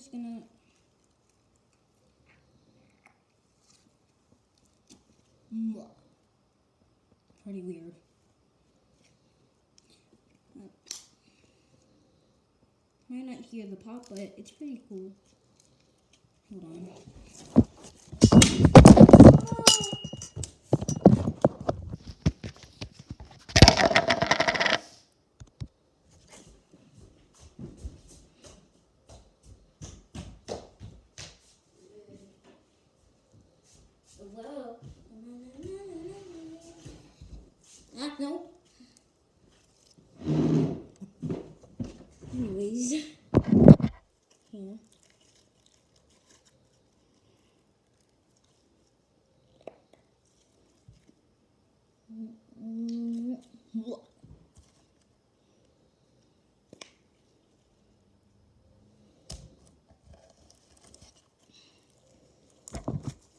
just gonna. Pretty weird. Might not hear the pop, but it's pretty cool. Hold on. Whoa. No. Anyways. Here.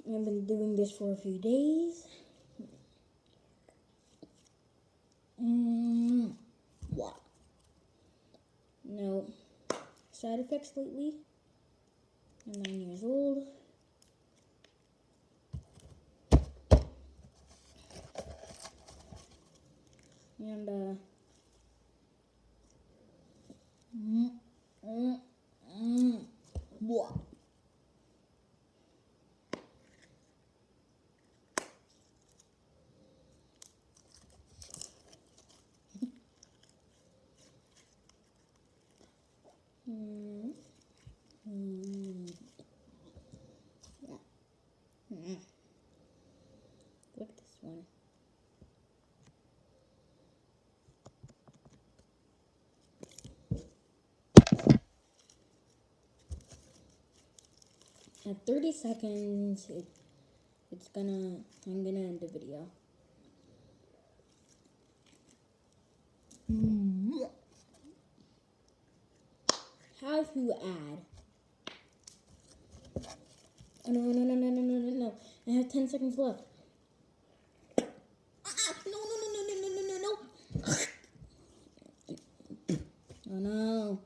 I've been doing this for a few days. What? No side effects lately. I'm 9 years old. And what? Look at this one. At 30 seconds, I'm gonna end the video. How to add? Oh, no. I have 10 seconds left. No. Oh no.